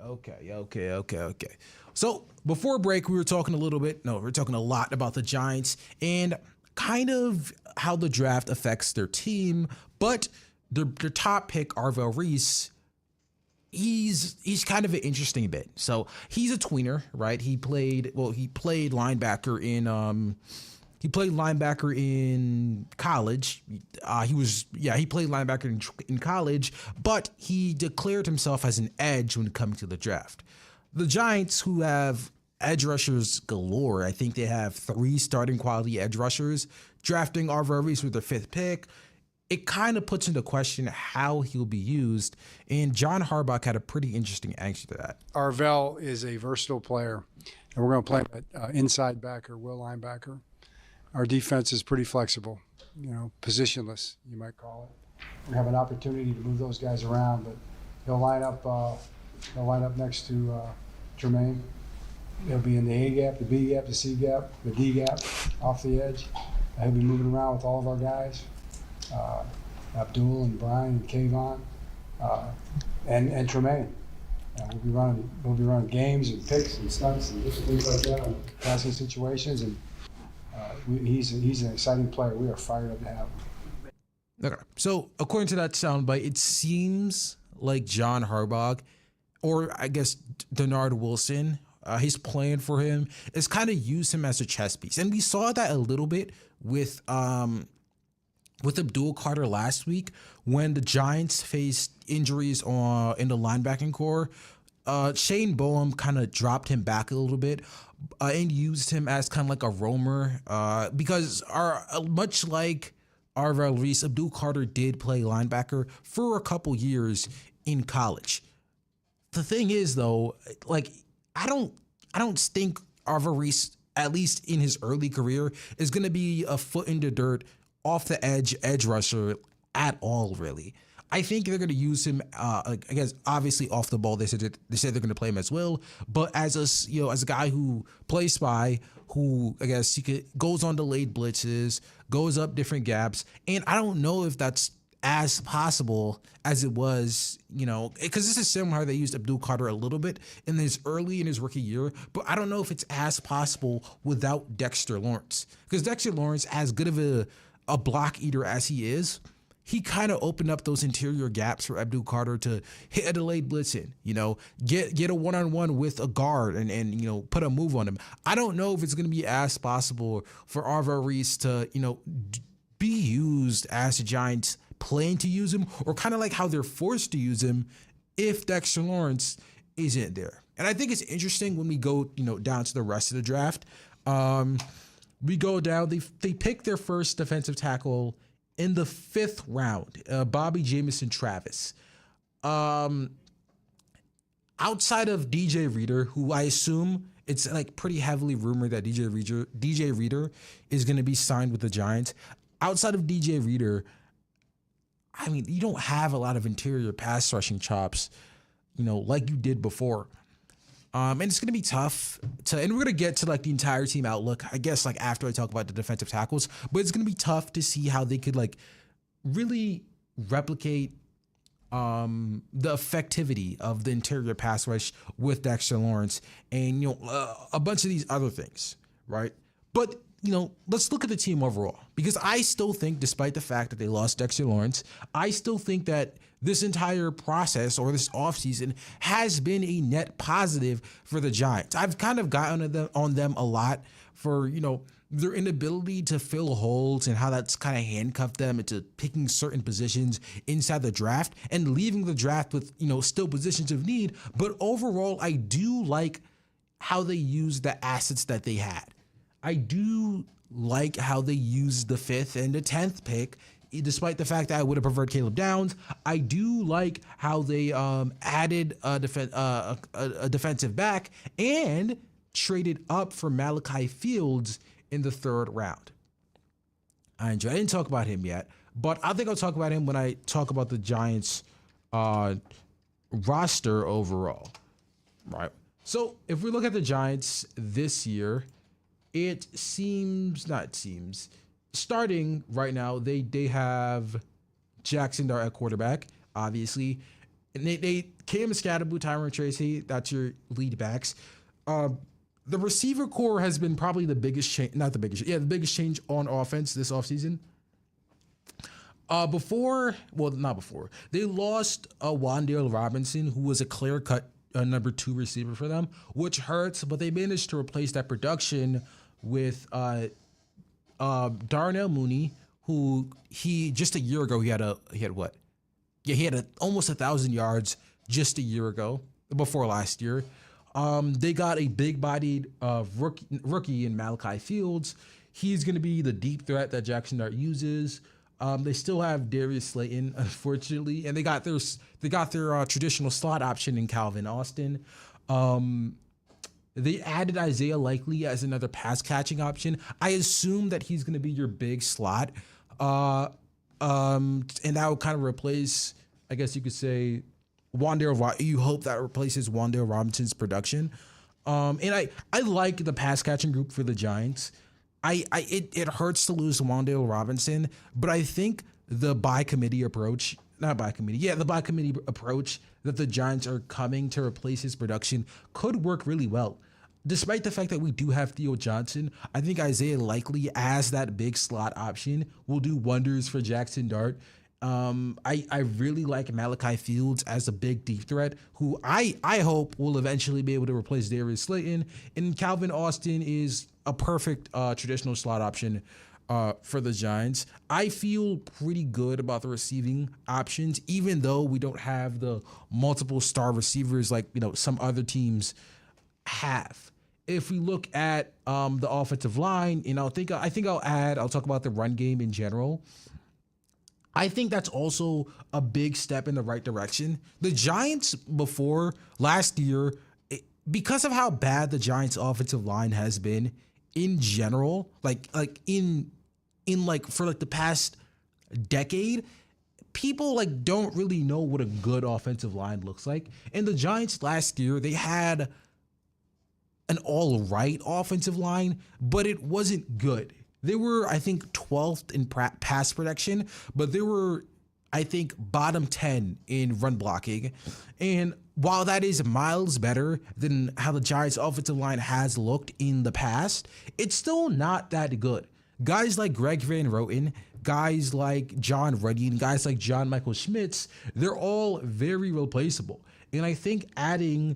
Okay. So before break, we were talking a little bit. No, we were talking a lot about the Giants and kind of how the draft affects their team. But their top pick, Arvell Reese, he's kind of an interesting bit. So he's a tweener, right? He played linebacker in college. He played linebacker in college, but he declared himself as an edge when coming to the draft. The Giants, who have edge rushers galore, I think they have 3 starting quality edge rushers, drafting Arvell Reese with their 5th pick, it kind of puts into question how he'll be used. And John Harbaugh had a pretty interesting answer to that. Arvell is a versatile player, and we're going to play him at inside backer, will linebacker. Our defense is pretty flexible, positionless, you might call it. We have an opportunity to move those guys around, but he'll line up next to Tremaine. He'll be in the A gap, the B gap, the C gap, the D gap, off the edge. He'll be moving around with all of our guys, Abdul and Brian and Kayvon, and Tremaine. We'll be running games and picks and stunts and different things like that on passing situations, and he's an exciting player. We are fired up to have him. Okay, so according to that soundbite, it seems like John Harbaugh, or I guess Denard Wilson, his plan for him is kind of use him as a chess piece, and we saw that a little bit with Abdul Carter last week when the Giants faced injuries in the linebacking core. Shane Boehm kind of dropped him back a little bit and used him as kind of like a roamer because much like Arvell Reese, Abdul Carter did play linebacker for a couple years in college. The thing is, though, like I don't think Arvell Reese, at least in his early career, is going to be a foot in the dirt, off the edge rusher at all, really. I think they're going to use him. I guess obviously off the ball, they said they're going to play him as well. But as a guy who plays spy, who I guess goes on delayed blitzes, goes up different gaps, and I don't know if that's as possible as it was, because this is similar how they used Abdul Carter a little bit in his rookie year, but I don't know if it's as possible without Dexter Lawrence, because Dexter Lawrence, as good of a block eater as he is, he kind of opened up those interior gaps for Abdul Carter to hit a delayed blitz in, get a one-on-one with a guard and put a move on him. I don't know if it's going to be as possible for Arvell Reese to, be used as the Giants plan to use him, or kind of like how they're forced to use him if Dexter Lawrence isn't there. And I think it's interesting when we go, down to the rest of the draft. We go down, they pick their first defensive tackle in the 5th round, Bobby Jamison Travis. Outside of DJ Reader, who I assume it's like pretty heavily rumored that DJ Reader is going to be signed with the Giants. Outside of DJ Reader, I mean, you don't have a lot of interior pass rushing chops, like you did before. And it's going to be tough and we're going to get to like the entire team outlook, I guess, like after I talk about the defensive tackles, but it's going to be tough to see how they could like really replicate the effectivity of the interior pass rush with Dexter Lawrence and, a bunch of these other things, right? But, let's look at the team overall, because I still think, despite the fact that they lost Dexter Lawrence, I still think that this entire process or this offseason has been a net positive for the Giants. I've kind of gotten on them a lot for, their inability to fill holes and how that's kind of handcuffed them into picking certain positions inside the draft and leaving the draft with, still positions of need. But overall, I do like how they use the assets that they had. I do like how they used the 5th and the 10th pick, despite the fact that I would have preferred Caleb Downs. I do like how they added a defensive back and traded up for Malachi Fields in the 3rd round. I didn't talk about him yet, but I think I'll talk about him when I talk about the Giants roster overall. Right. So if we look at the Giants this year, starting right now, they have Jackson Dart at quarterback, obviously. And they Cam Scatterbu, Tyron Tracy, that's your lead backs. The receiver core has been probably the biggest change, not the biggest, yeah, the biggest change on offense this offseason. Not before, they lost Wan'Dale Robinson, who was a clear cut number 2 receiver for them, which hurts, but they managed to replace that production with Darnell Mooney, who just a year ago he had what? Yeah, he had almost 1,000 yards just a year ago, before last year. They got a big-bodied rookie in Malachi Fields. He's going to be the deep threat that Jackson Dart uses. They still have Darius Slayton, unfortunately, and they got their traditional slot option in Calvin Austin. They added Isaiah Likely as another pass catching option. I assume that he's going to be your big slot, and that would kind of replace, I guess you could say, you hope that replaces Wan'Dale Robinson's production. And I like the pass catching group for the Giants. It hurts to lose Wan'Dale Robinson, but I think the by committee approach that the Giants are coming to replace his production could work really well. Despite the fact that we do have Theo Johnson, I think Isaiah Likely as that big slot option will do wonders for Jackson Dart. I really like Malachi Fields as a big deep threat, who I hope will eventually be able to replace Darius Slayton. And Calvin Austin is a perfect traditional slot option for the Giants. I feel pretty good about the receiving options, even though we don't have the multiple star receivers like some other teams have. If we look at the offensive line, I'll talk about the run game in general. I think that's also a big step in the right direction. The Giants before last year, because of how bad the Giants offensive line has been in general, for the past decade, people don't really know what a good offensive line looks like. And the Giants last year, they had an all right offensive line, but it wasn't good. They were, I think, 12th in pass protection, but they were, I think, bottom 10 in run blocking. And while that is miles better than how the Giants' offensive line has looked in the past, it's still not that good. Guys like Greg Van Roten, guys like John Ruddy, and guys like John Michael Schmitz, they're all very replaceable. And I think adding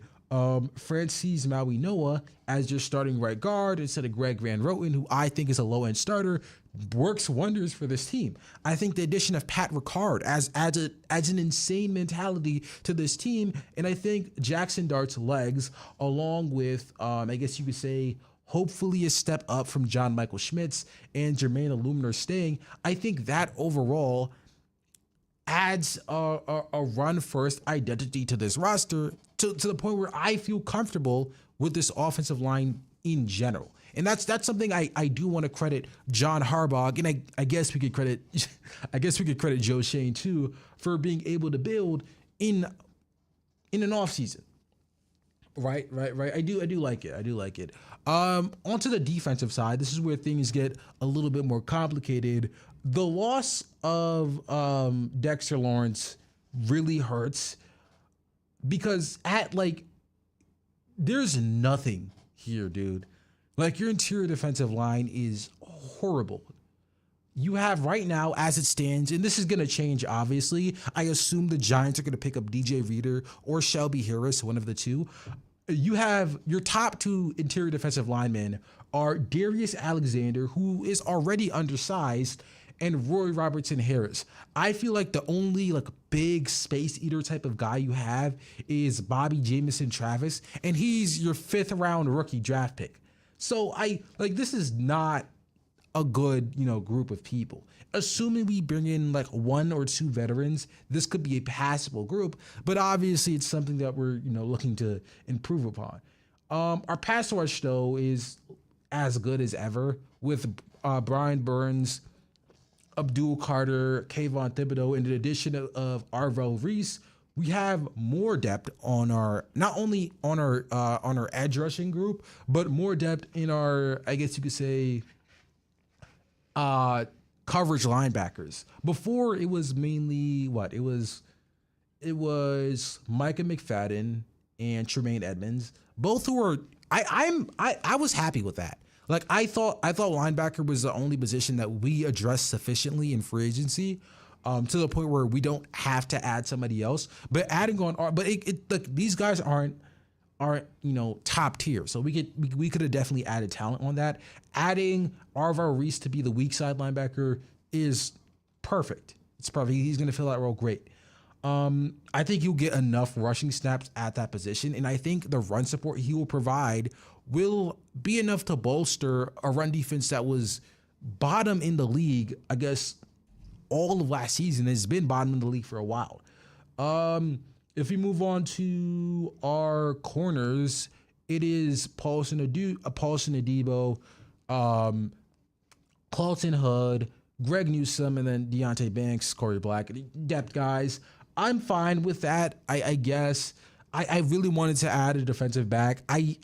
Francis Maui-Noah as your starting right guard instead of Greg Van Roten, who I think is a low-end starter, works wonders for this team. I think the addition of Pat Ricard adds an insane mentality to this team, and I think Jackson Dart's legs, along with, I guess you could say, hopefully a step up from John Michael Schmitz and Jermaine Illuminor staying, I think that overall adds a run-first identity to this roster to the point where I feel comfortable with this offensive line in general. And that's something I do want to credit John Harbaugh, and I guess we could credit Joe Shane too for being able to build in an offseason. Right. I do like it. Onto the defensive side, this is where things get a little bit more complicated. The loss of Dexter Lawrence really hurts because there's nothing here, dude. Your interior defensive line is horrible. You have right now, as it stands, and this is going to change, obviously. I assume the Giants are going to pick up DJ Reader or Shelby Harris, one of the two. You have your top two interior defensive linemen are Darius Alexander, who is already undersized, and Roy Robertson Harris. I feel like the only big space eater type of guy you have is Bobby Jamison Travis, and he's your 5th round rookie draft pick. So this is not a good, group of people. Assuming we bring in 1 or 2 veterans, this could be a passable group, but obviously it's something that we're, looking to improve upon. Our pass rush though is as good as ever with Brian Burns, Abdul Carter, Kayvon Thibodeau, and the addition of Arvell Reese. We have more depth on not only on our edge rushing group, but more depth in our, I guess you could say, coverage linebackers. Before it was mainly it was Micah McFadden and Tremaine Edmonds, both who were I was happy with that. Like I thought linebacker was the only position that we addressed sufficiently in free agency, to the point where we don't have to add somebody else. But adding on, but like, these guys aren't top tier, so we could have definitely added talent on that. Adding Arvar Reese to be the weak side linebacker is perfect. It's perfect. He's going to fill that role great. I think he'll get enough rushing snaps at that position, and I think the run support he will provide will be enough to bolster a run defense that was bottom in the league, I guess, all of last season. Has been bottom in the league for a while. If we move on to our corners, it is Paulson Adebo, Carlton Hood, Greg Newsome, and then Deontay Banks, Corey Black. Depth guys. I'm fine with that. I guess I really wanted to add a defensive back. I'm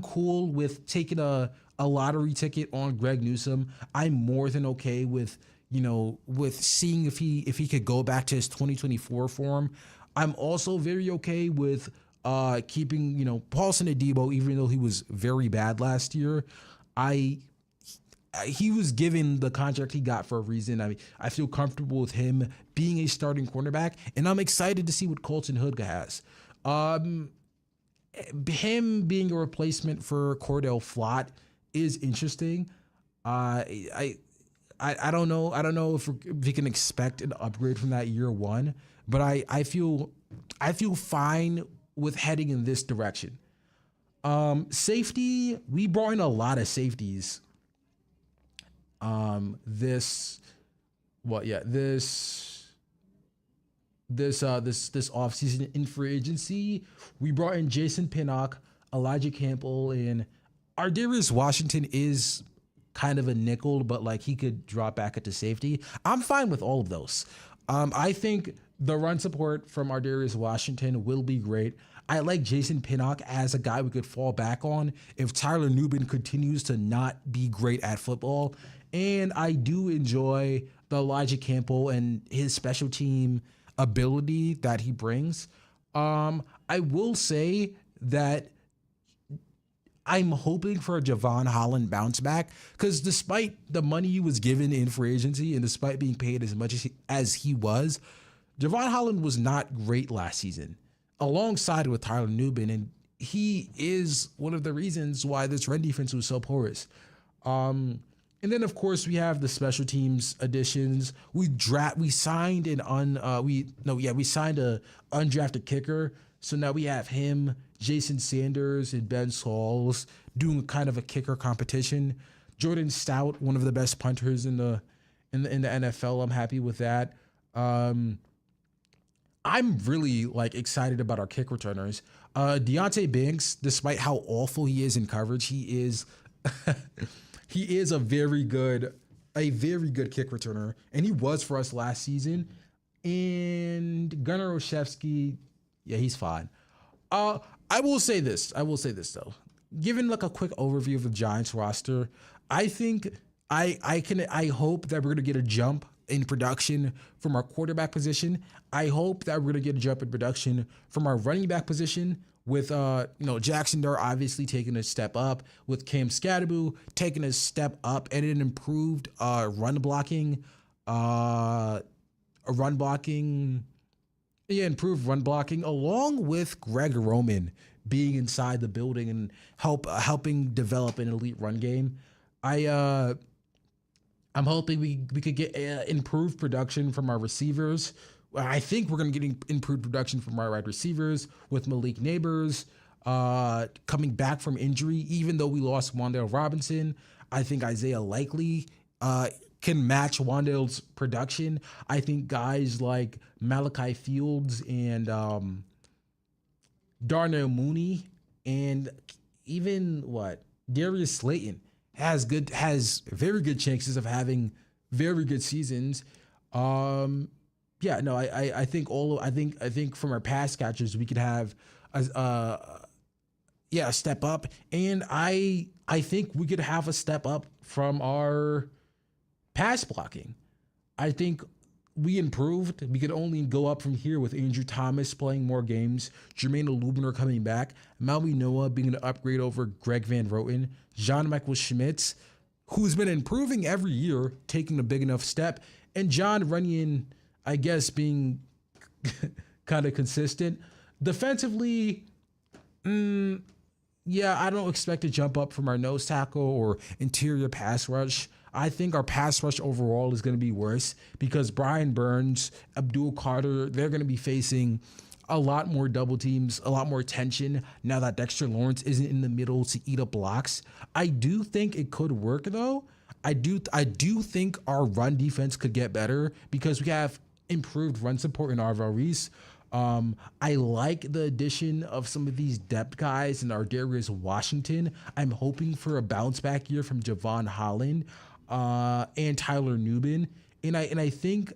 cool with taking a lottery ticket on Greg Newsome. I'm more than okay with seeing if he could go back to his 2024 form. I'm also very okay with keeping Paulson Adebo, even though he was very bad last year. He was given the contract he got for a reason. I mean, I feel comfortable with him being a starting cornerback, and I'm excited to see what Colton Hood has. Him being a replacement for Cordell Flott is interesting. I don't know. I don't know if we can expect an upgrade from that year one, but I feel fine with heading in this direction. Safety, we brought in a lot of safeties. This offseason in free agency, we brought in Jason Pinnock, Elijah Campbell, and Ardarius Washington is kind of a nickel, but like he could drop back into safety. I'm fine with all of those. I think the run support from Ardarius Washington will be great. I like Jason Pinnock as a guy we could fall back on if Tyler Nubin continues to not be great at football. And I do enjoy the Elijah Campbell and his special team ability that he brings. I will say that I'm hoping for a Javon Holland bounce back, because despite the money he was given in free agency and despite being paid as much as he was, Javon Holland was not great last season, alongside with Tyler Nubin, and he is one of the reasons why this run defense was so porous. And then, of course, we have the special teams additions. We signed an undrafted kicker. So now we have him, Jason Sanders, and Ben Sauls doing kind of a kicker competition. Jordan Stout, one of the best punters in the NFL. I'm happy with that. I'm really excited about our kick returners. Deontay Banks, despite how awful he is in coverage, he is he is a very good kick returner, and he was for us last season. And Gunnar Olszewski, yeah, he's fine. I will say this though. Given a quick overview of the Giants roster, I think I hope that we're gonna get a jump in production from our quarterback position. I hope that we're gonna get a jump in production from our running back position, with Jackson Dart obviously taking a step up, with Cam Scatterbu taking a step up, and an improved run blocking, along with Greg Roman being inside the building and helping develop an elite run game. I'm hoping we could get improved production from our receivers. I think we're going to get improved production from our wide receivers, with Malik Neighbors coming back from injury. Even though we lost Wan'Dale Robinson, I think Isaiah Likely can match Wan'Dale's production. I think guys like Malachi Fields and Darnell Mooney, and even Darius Slayton has very good chances of having very good seasons. I think from our pass catchers we could have a step up, and I think we could have a step up from our pass blocking. I think we improved. We could only go up from here with Andrew Thomas playing more games, Jermaine Lubner coming back, Maui Noah being an upgrade over Greg Van Roten, Jean-Michael Schmitz, who's been improving every year, taking a big enough step, and John Runyon, I guess, being kind of consistent. Defensively, yeah, I don't expect to jump up from our nose tackle or interior pass rush. I think our pass rush overall is going to be worse because Brian Burns, Abdul Carter, they're going to be facing a lot more double teams, a lot more tension now that Dexter Lawrence isn't in the middle to eat up blocks. I do think it could work though. I do think our run defense could get better because we have improved run support in RVLs. I like the addition of some of these depth guys in Ardarius Washington. I'm hoping for a bounce back year from Javon Holland and Tyler Nubin. And I think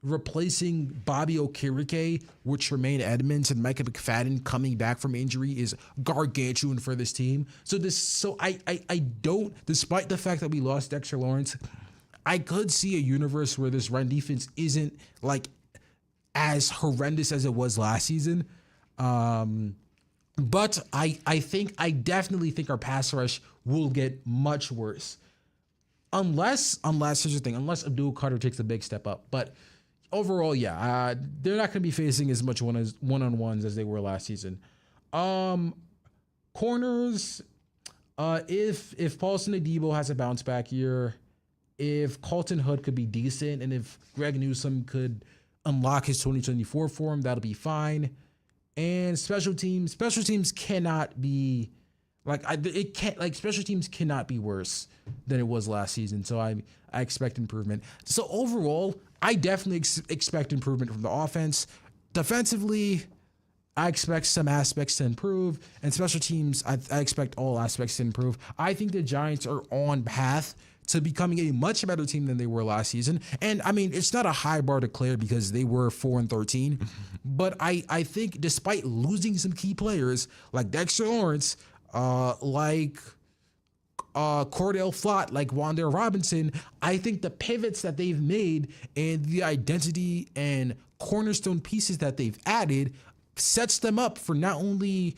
replacing Bobby Okereke with Tremaine Edmonds and Micah McFadden coming back from injury is gargantuan for this team. So I don't, despite the fact that we lost Dexter Lawrence, I could see a universe where this run defense isn't like as horrendous as it was last season. But I definitely think our pass rush will get much worse. Unless here's the thing, unless Abdul Carter takes a big step up. But overall, yeah, they're not going to be facing as much one-on-ones as they were last season. Corners, if Paulson Adebo has a bounce back year, if Colton Hood could be decent, and if Greg Newsome could unlock his 2024 form, that'll be fine. And special teams cannot be special teams cannot be worse than it was last season. So I expect improvement. So overall, I definitely expect improvement from the offense. Defensively, I expect some aspects to improve, and special teams, I expect all aspects to improve. I think the Giants are on path to becoming a much better team than they were last season. And I mean, it's not a high bar to clear because they were 4-13, but I think despite losing some key players like Dexter Lawrence, like Cordell Flott, like Wan'Dale Robinson, I think the pivots that they've made and the identity and cornerstone pieces that they've added sets them up for not only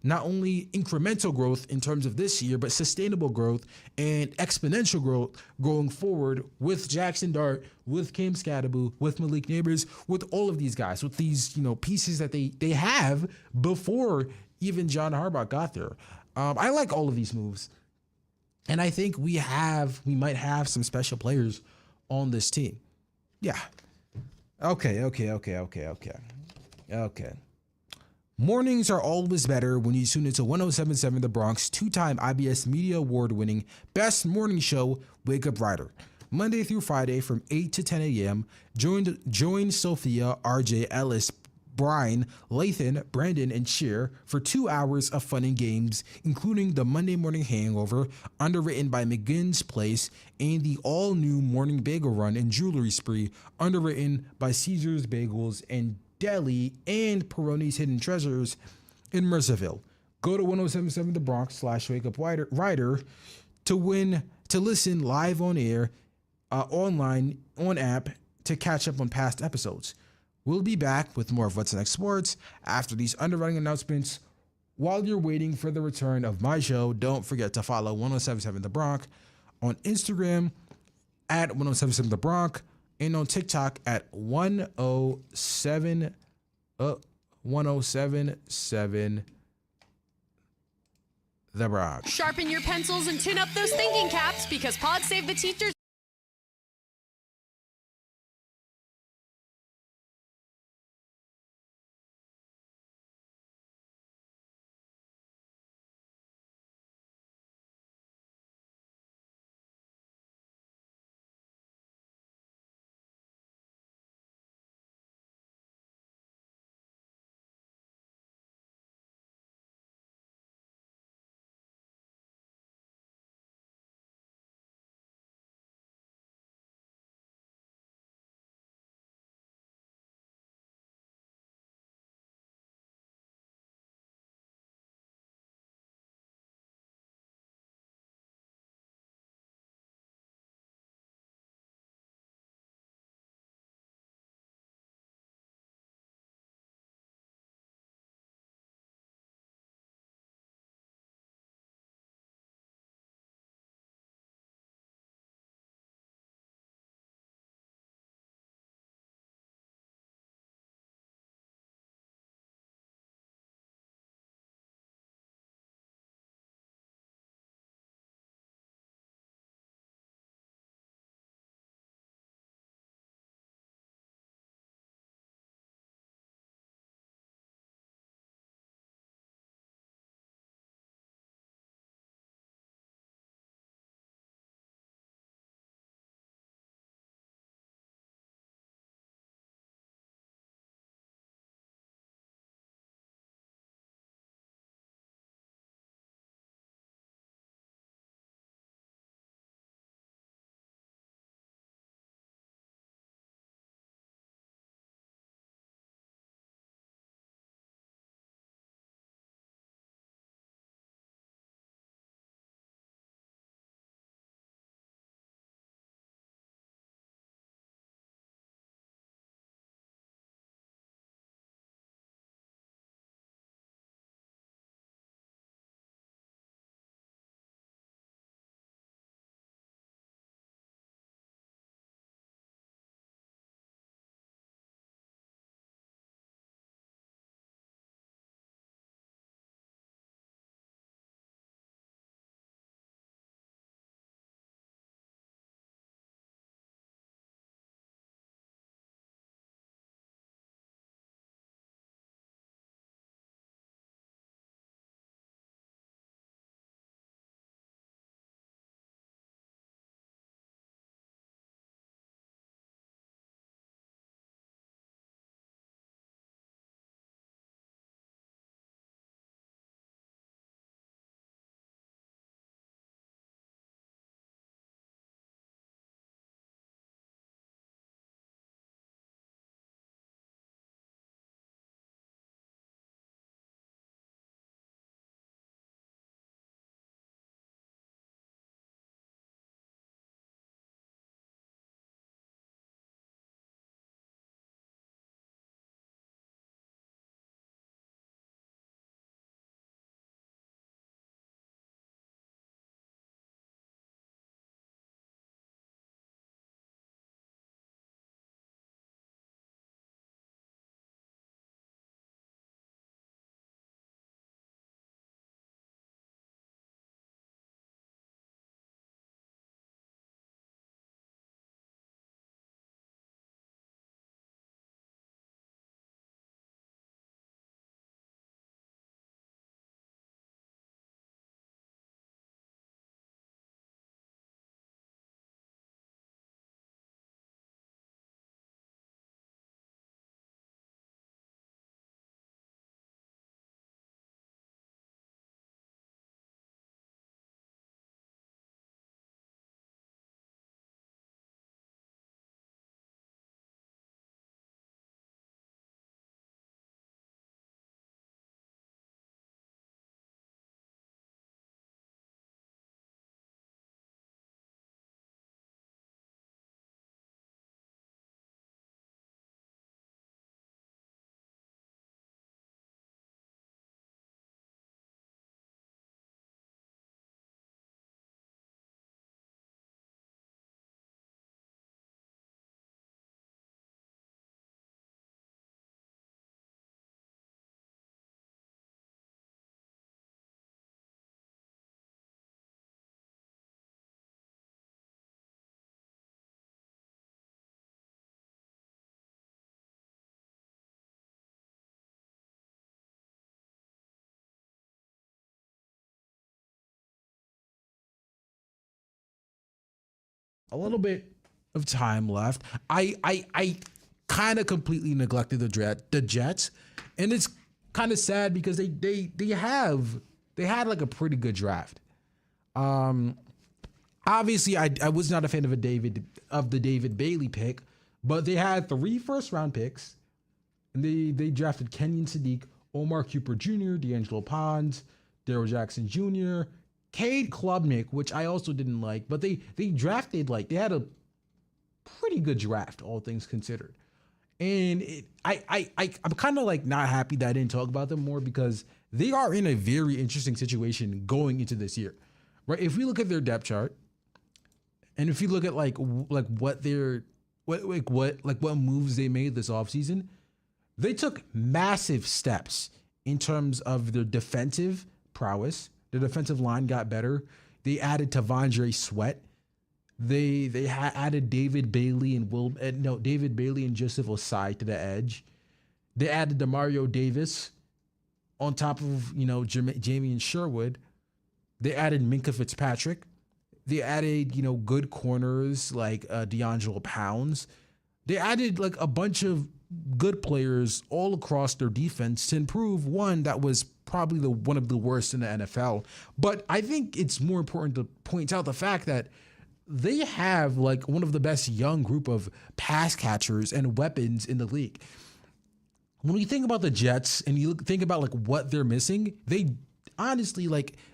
incremental growth in terms of this year, but sustainable growth and exponential growth going forward with Jackson Dart, with Cam Scadaboo, with Malik Neighbors, with all of these guys, with these, pieces that they have before even John Harbaugh got there. I like all of these moves. And I think we might have some special players on this team. Yeah. Okay. Mornings are always better when you tune into 107.7 The Bronx, two-time IBS Media Award-winning Best Morning Show, Wake Up Rider. Monday through Friday from 8 to 10 a.m., join Sophia, RJ, Ellis, Brian, Lathan, Brandon, and Cheer for 2 hours of fun and games, including the Monday Morning Hangover, underwritten by McGinn's Place, and the all-new Morning Bagel Run and Jewelry Spree, underwritten by Caesar's Bagels and Deli and Peroni's Hidden Treasures in Mercerville. Go to 1077 The Bronx /Wake Up Rider to listen live on air, online, on app to catch up on past episodes. We'll be back with more of What's Next Sports after these underwriting announcements. While you're waiting for the return of my show, don't forget to follow 1077 The Bronx on Instagram at 1077 The Bronx and on TikTok at 1077 The Bronx. Sharpen your pencils and tune up those thinking caps because Pod Save the Teachers a little bit of time left. I kind of completely neglected the Jets, and it's kind of sad because they had like a pretty good draft. Obviously, I was not a fan of the David Bailey pick, but they had 3 first-round picks, and they drafted Kenyon Sadiq, Omar Cooper Jr., D'Angelo Pons, Daryl Jackson Jr., Cade Klubnik, which I also didn't like, but they drafted, like, they had a pretty good draft, all things considered. And I'm kind of like not happy that I didn't talk about them more because they are in a very interesting situation going into this year, right? If we look at their depth chart, and if you look at what moves they made this offseason, they took massive steps in terms of their defensive prowess. The defensive line got better. They added Tavondre Sweat. They added David Bailey and Joseph Osai to the edge. They added Demario Davis on top of Jamie and Sherwood. They added Minkah Fitzpatrick. They added good corners like D'Angelo Pounds. They added like a bunch of good players all across their defense to improve one that was probably one of the worst in the NFL. But I think it's more important to point out the fact that they have like one of the best young group of pass catchers and weapons in the league. When you think about the Jets and you think about like what they're missing, they honestly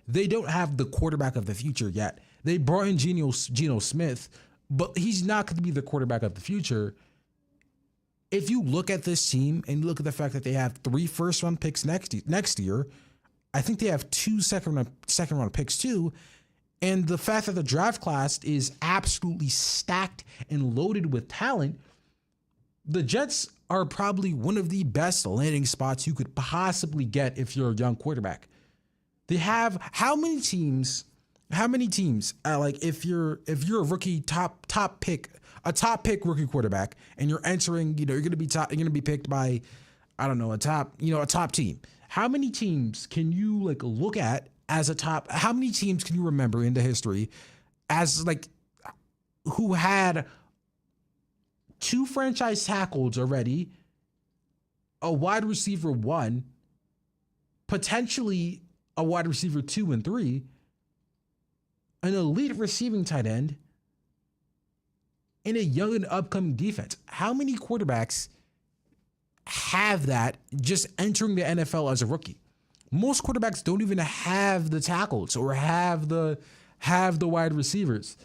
they don't have the quarterback of the future yet. They brought in Geno Smith, but he's not going to be the quarterback of the future. If you look at this team and you look at the fact that they have 3 first-round picks next year, I think they have 2 second-round picks too, and the fact that the draft class is absolutely stacked and loaded with talent, the Jets are probably one of the best landing spots you could possibly get if you're a young quarterback. They have how many teams? If you're a rookie top pick rookie quarterback, and you're entering, you're going to be picked by, I don't know, a top team. How many teams can you look at as a top? How many teams can you remember in the history as who had 2 franchise tackles already, a wide receiver 1, potentially a wide receiver 2 and 3, an elite receiving tight end, and a young and upcoming defense? How many quarterbacks have that just entering the NFL as a rookie? Most quarterbacks don't even have the tackles or have the wide receivers.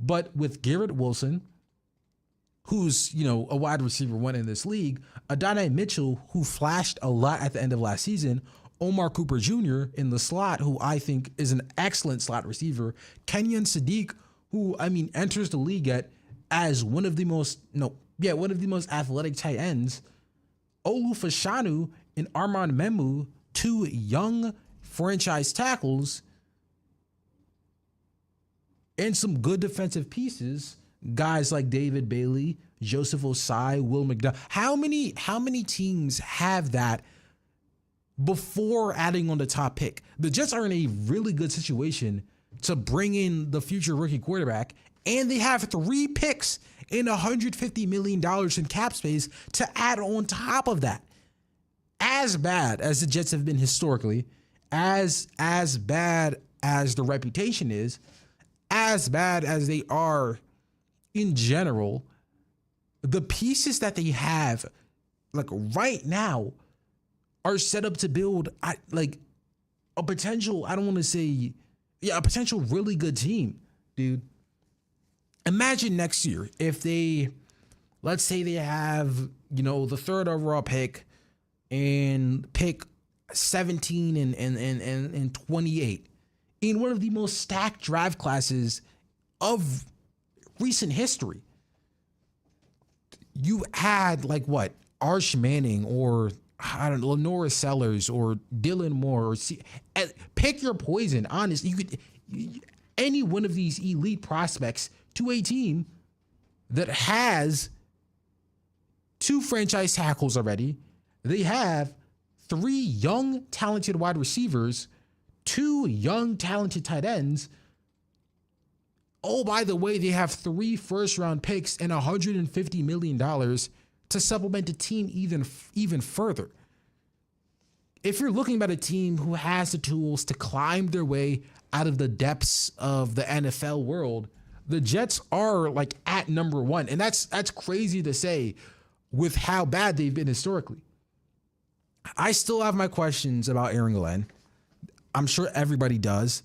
But with Garrett Wilson, who's a wide receiver 1 in this league, Adonai Mitchell, who flashed a lot at the end of last season, Omar Cooper Jr. in the slot, who I think is an excellent slot receiver, Kenyon Sadiq, who enters the league as one of the most athletic tight ends, Olu Fashanu and Armand Memu, 2 young franchise tackles, and some good defensive pieces, guys like David Bailey, Joseph Osai, Will McDowell. How many teams have that before adding on the top pick? The Jets are in a really good situation to bring in the future rookie quarterback, and they have 3 picks and $150 million in cap space to add on top of that. As bad as the Jets have been historically, as bad as the reputation is, as bad as they are in general, the pieces that they have right now are set up to build a potential, a potential really good team, dude. Imagine next year if let's say they have, the 3rd overall pick and pick 17 and 28 in one of the most stacked draft classes of recent history. You had Arch Manning or Lenora Sellers or Dylan Moore or pick your poison. Honestly, you could any one of these elite prospects to a team that has 2 franchise tackles already. They have 3 young, talented wide receivers, 2 young, talented tight ends, Oh, by the way, they have 3 first-round picks and $150 million to supplement the team even further. If you're looking at a team who has the tools to climb their way out of the depths of the NFL world, the Jets are like at number 1. And that's crazy to say with how bad they've been historically. I still have my questions about Aaron Glenn. I'm sure everybody does.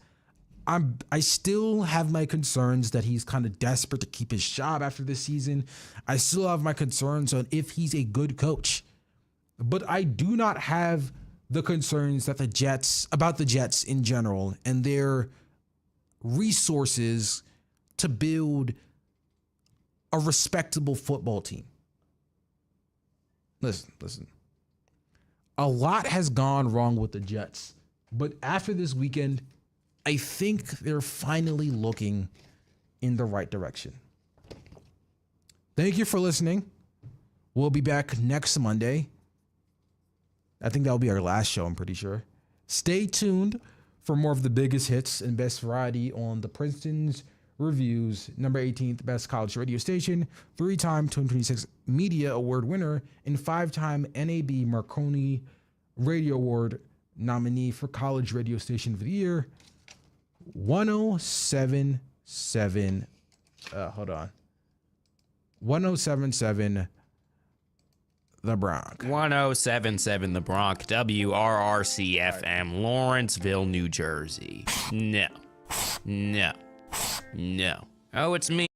I still have my concerns that he's kind of desperate to keep his job after this season. I still have my concerns on if he's a good coach. But I do not have the concerns that about the Jets in general and their resources to build a respectable football team. Listen. A lot has gone wrong with the Jets, but after this weekend, I think they're finally looking in the right direction. Thank you for listening. We'll be back next Monday. I think that'll be our last show, I'm pretty sure. Stay tuned for more of the biggest hits and best variety on the Princeton's Reviews, number 18th best college radio station, 3-time 2026 Media Award winner, and 5-time NAB Marconi Radio Award nominee for College Radio Station of the Year, 1077. 1077 The Bronx. 1077 The Bronx, WRRC-FM, Lawrenceville, New Jersey. No. Oh, it's me.